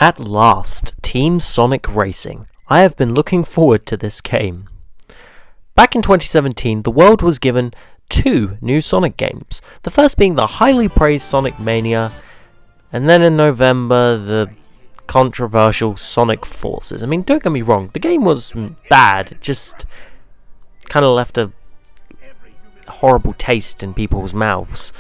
At last, Team Sonic Racing. I have been looking forward to this game. Back in 2017, the world was given 2 new Sonic games. The first being the highly praised Sonic Mania, and then in November, the controversial Sonic Forces. I mean, don't get me wrong, the game was bad, it just kind of left a horrible taste in people's mouths.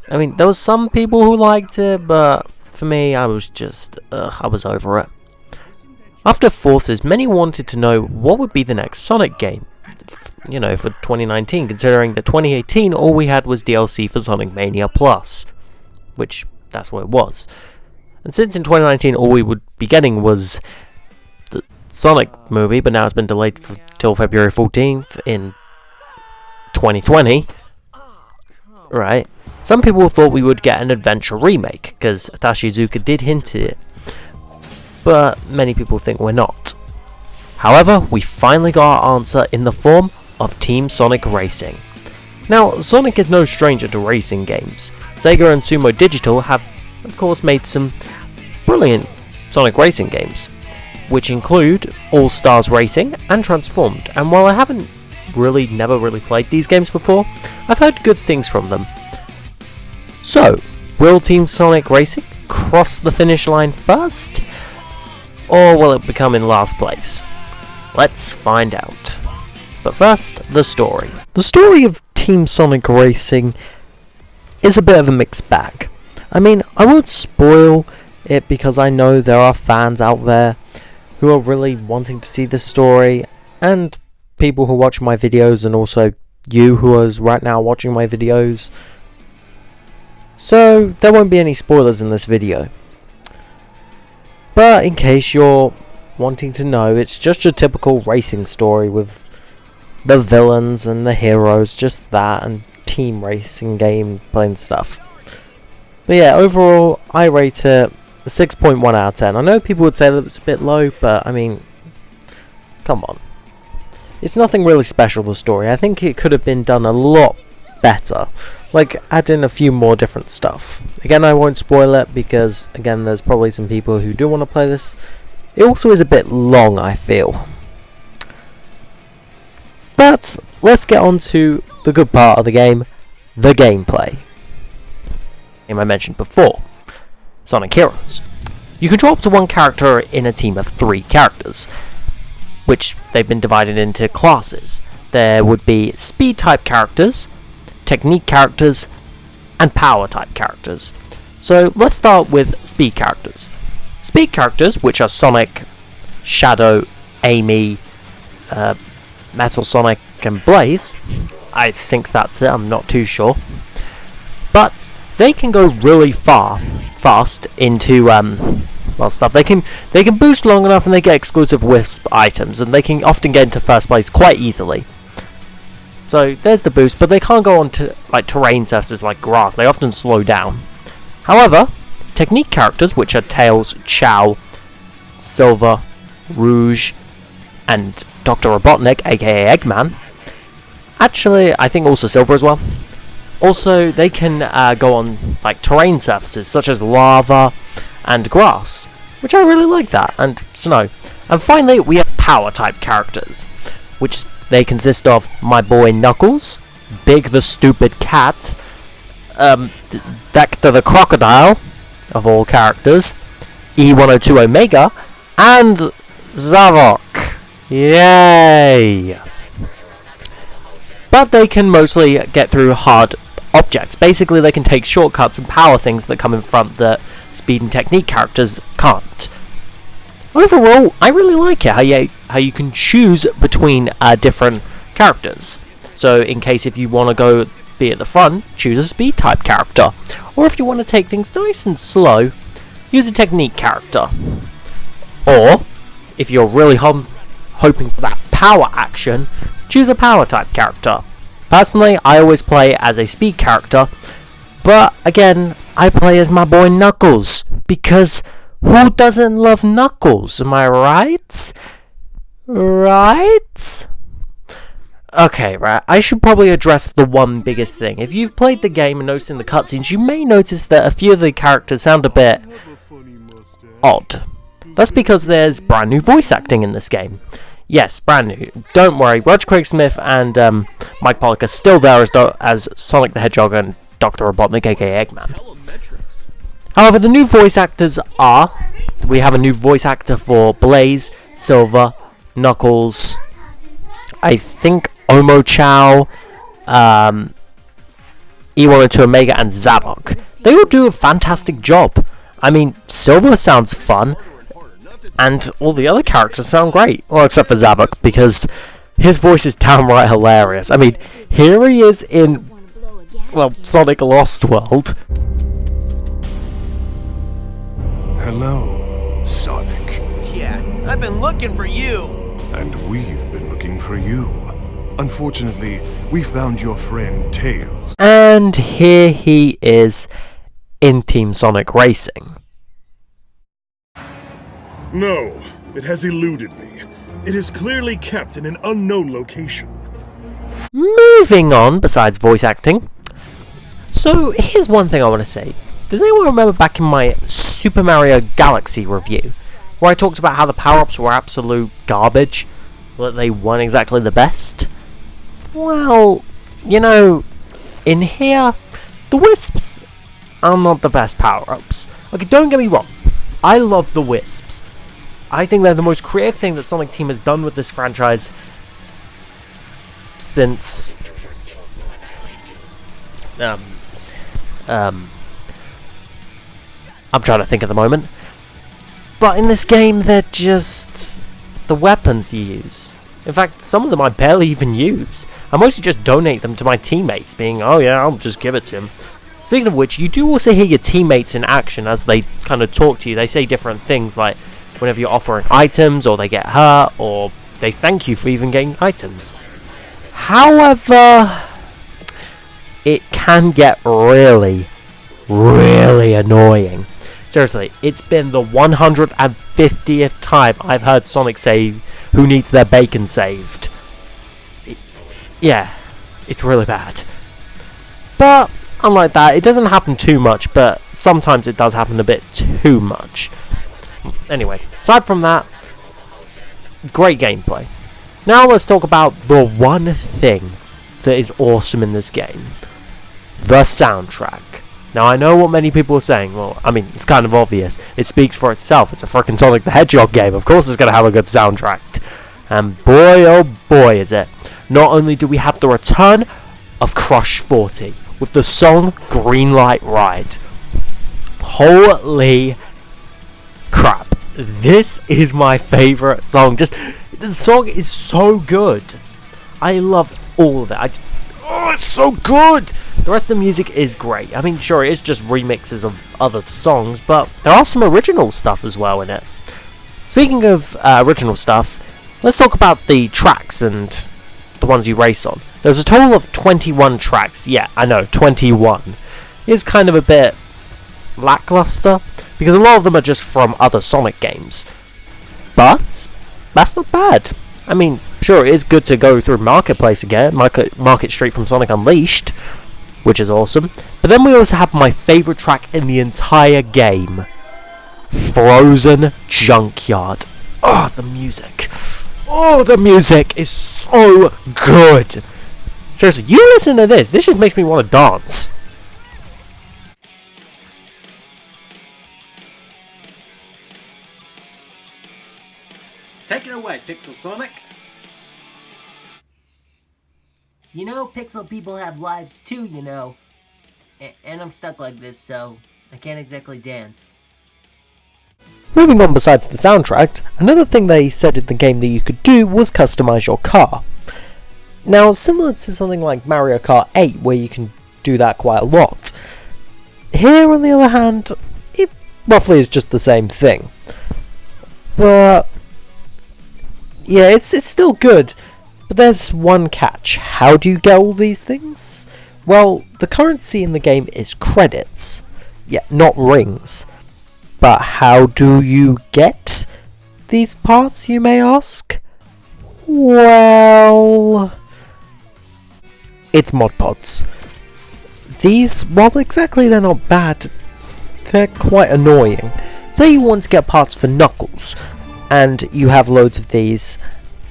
I mean, there was some people who liked it, but for me, I was just, I was over it. After Forces, many wanted to know what would be the next Sonic game, you know, for 2019, considering that 2018 all we had was DLC for Sonic Mania Plus, which, that's what it was. And since in 2019 all we would be getting was the Sonic movie, but now it's been delayed till February 14th in 2020, right? Some people thought we would get an adventure remake, because Atashi Iizuka did hint at it, but many people think we're not. However, we finally got our answer in the form of Team Sonic Racing. Now, Sonic is no stranger to racing games. Sega and Sumo Digital have, of course, made some brilliant Sonic racing games, which include All Stars Racing and Transformed, and while I haven't never really played these games before, I've heard good things from them. So, will Team Sonic Racing cross the finish line first, or will it become in last place? Let's find out. But first, the story. The story of Team Sonic Racing is a bit of a mixed bag. I mean, I won't spoil it because I know there are fans out there who are really wanting to see this story, and people who watch my videos, and also you who is right now watching my videos. So, there won't be any spoilers in this video. But in case you're wanting to know, it's just your typical racing story with the villains and the heroes, just that, and team racing gameplay and stuff. But yeah, overall, I rate it a 6.1 out of 10. I know people would say that it's a bit low, but I mean, come on. It's nothing really special, the story. I think it could have been done a lot better. Like, add in a few more different stuff. Again, I won't spoil it because, again, there's probably some people who do want to play this. It also is a bit long, I feel. But let's get on to the good part of the game, the gameplay. Game I mentioned before, Sonic Heroes. You control up to 1 character in a team of 3 characters, which they've been divided into classes. There would be speed type characters, technique characters, and power type characters. So let's start with speed characters. Speed characters, which are Sonic, Shadow, Amy, Metal Sonic, and Blaze. I think that's it, I'm not too sure. But they can go really fast into stuff. They can boost long enough, and they get exclusive Wisp items, and they can often get into first place quite easily. So there's the boost, but they can't go on to like terrain surfaces like grass. They often slow down. However, technique characters, which are Tails, Chow, Silver, Rouge, and Dr. Robotnik, aka Eggman. Actually, I think also Silver as well. Also, they can go on like terrain surfaces such as lava and grass, which I really like that, and snow. And finally, we have power type characters, which they consist of my boy Knuckles, Big the Stupid Cat, Vector the Crocodile, of all characters, E102 Omega, and Zavok. Yay! But they can mostly get through hard objects. Basically, they can take shortcuts and power things that come in front that speed and technique characters can't. Overall, I really like it, how you can choose between different characters. So in case if you want to go be at the front, choose a speed type character. Or if you want to take things nice and slow, use a technique character. Or, if you're really hoping for that power action, choose a power type character. Personally, I always play as a speed character, but again, I play as my boy Knuckles, because who doesn't love Knuckles, am I right? Right? Okay, right, I should probably address the one biggest thing. If you've played the game and noticed in the cutscenes, you may notice that a few of the characters sound a bit odd. That's because there's brand new voice acting in this game. Yes, brand new. Don't worry, Roger Craig Smith and Mike Pollock are still there as Sonic the Hedgehog and Dr. Robotnik, aka Eggman. However, the new voice actors are... We have a new voice actor for Blaze, Silver, Knuckles, I think Omo Chow, E102 Omega, and Zavok. They all do a fantastic job. I mean, Silver sounds fun, and all the other characters sound great. Well, except for Zavok, because his voice is downright hilarious. I mean, here he is in, well, Sonic Lost World. Hello, Sonic. Yeah, I've been looking for you. And we've been looking for you. Unfortunately, we found your friend Tails. And here he is in Team Sonic Racing. No, it has eluded me. It is clearly kept in an unknown location. Moving on, besides voice acting. So, here's one thing I want to say. Does anyone remember back in my Super Mario Galaxy review, where I talked about how the power-ups were absolute garbage? That they weren't exactly the best? Well, you know, in here, the Wisps are not the best power-ups. Okay, don't get me wrong. I love the Wisps. I think they're the most creative thing that Sonic Team has done with this franchise since... I'm trying to think at the moment. But in this game, they're just the weapons you use. In fact, some of them I barely even use. I mostly just donate them to my teammates, being, oh yeah, I'll just give it to him. Speaking of which, you do also hear your teammates in action as they kind of talk to you. They say different things, like whenever you're offering items, or they get hurt, or they thank you for even getting items. However, it can get really, really annoying. Seriously, it's been the 150th time I've heard Sonic say, who needs their bacon saved. Yeah, it's really bad. But, unlike that, it doesn't happen too much, but sometimes it does happen a bit too much. Anyway, aside from that, great gameplay. Now let's talk about the one thing that is awesome in this game. The soundtrack. Now, I know what many people are saying. Well, I mean, it's kind of obvious. It speaks for itself. It's a frickin' Sonic the Hedgehog game. Of course it's going to have a good soundtrack. And boy, oh boy, is it. Not only do we have the return of Crush 40 with the song Green Light Ride. Holy crap. This is my favourite song. Just, the song is so good. I love all of it. Oh, it's so good! The rest of the music is great. I mean, sure, it is just remixes of other songs, but there are some original stuff as well in it. Speaking of original stuff, let's talk about the tracks and the ones you race on. There's a total of 21 tracks. Yeah, I know, 21. It's kind of a bit lackluster, because a lot of them are just from other Sonic games. But that's not bad. I mean, sure, it is good to go through Marketplace again, Market Street from Sonic Unleashed, which is awesome. But then we also have my favourite track in the entire game, Frozen Junkyard. Oh, the music. Oh, the music is so good. Seriously, you listen to this. This just makes me want to dance. Take it away, Pixel Sonic. You know, Pixel people have lives too, you know. And I'm stuck like this, so I can't exactly dance. Moving on, besides the soundtrack, another thing they said in the game that you could do was customize your car. Now, similar to something like Mario Kart 8, where you can do that quite a lot, here, on the other hand, it roughly is just the same thing. But yeah, it's still good, but there's one catch. How do you get all these things? Well, the currency in the game is credits. Yeah, not rings. But how do you get these parts, you may ask? Well, it's mod pods. These, while exactly they're not bad, they're quite annoying. Say you want to get parts for Knuckles, and you have loads of these,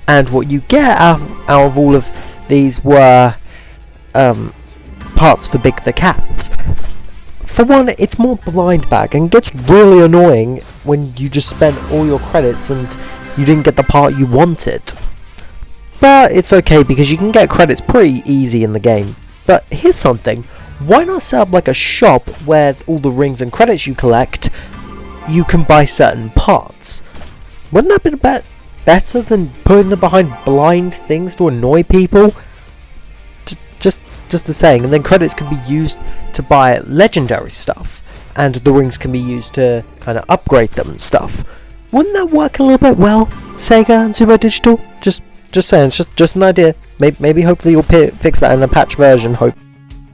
and what you get out of all of these were parts for Big the Cat. For one, it's more blind bag and gets really annoying when you just spent all your credits and you didn't get the part you wanted. But it's okay because you can get credits pretty easy in the game. But here's something, why not set up like a shop where all the rings and credits you collect, you can buy certain parts? Wouldn't that be a bit better than putting them behind blind things to annoy people? Just a saying, and then credits can be used to buy legendary stuff, and the rings can be used to kind of upgrade them and stuff. Wouldn't that work a little bit well, Sega and Sumo Digital? Just saying, it's just an idea. Maybe hopefully you'll fix that in a patch version.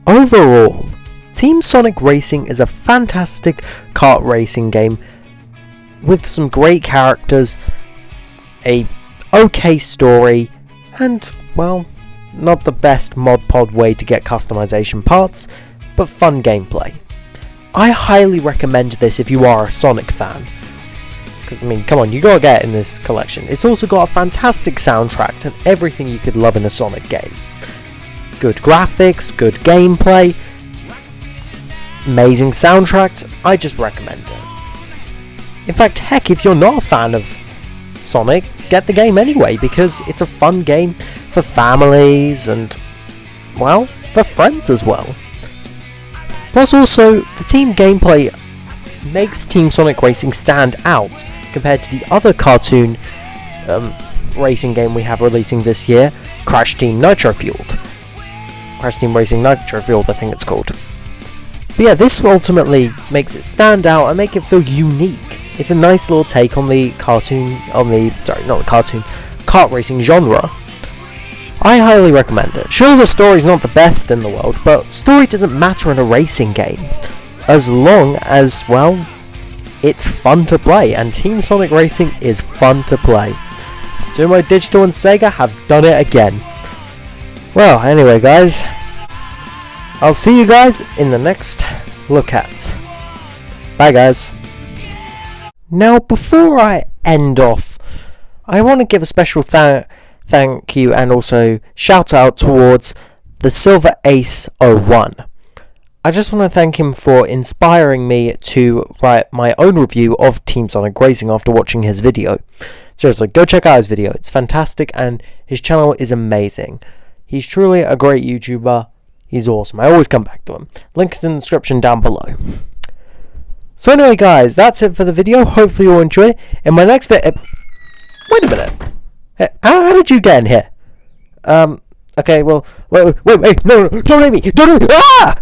Overall, Team Sonic Racing is a fantastic kart racing game with some great characters, a okay story, and, well, not the best mod pod way to get customization parts, but fun gameplay. I highly recommend this if you are a Sonic fan. Because, I mean, come on, you gotta get it in this collection. It's also got a fantastic soundtrack and everything you could love in a Sonic game. Good graphics, good gameplay, amazing soundtracks. I just recommend it. In fact, heck, if you're not a fan of Sonic, get the game anyway, because it's a fun game for families and, well, for friends as well. Plus also, the team gameplay makes Team Sonic Racing stand out compared to the other cartoon racing game we have releasing this year, Crash Team Nitro Fueled. Crash Team Racing Nitro Fueled, I think it's called. But yeah, this ultimately makes it stand out and make it feel unique. It's a nice little take on the kart racing genre. I highly recommend it. Sure, the story's not the best in the world, but story doesn't matter in a racing game, as long as, well, it's fun to play, and Team Sonic Racing is fun to play. Sumo Digital and Sega have done it again. Well, anyway guys, I'll see you guys in the next look at. Bye guys. Now, before I end off, I want to give a special thank you and also shout out towards the Silver Ace 01. I just want to thank him for inspiring me to write my own review of Team Sonic Racing after watching his video. Seriously, go check out his video, it's fantastic and his channel is amazing. He's truly a great YouTuber, he's awesome, I always come back to him. Link is in the description down below. So anyway guys, that's it for the video. Hopefully you all enjoyed it. In my next video... Wait a minute. How did you get in here? Okay, well... Wait, no, don't hit me! Don't hit me! Ah!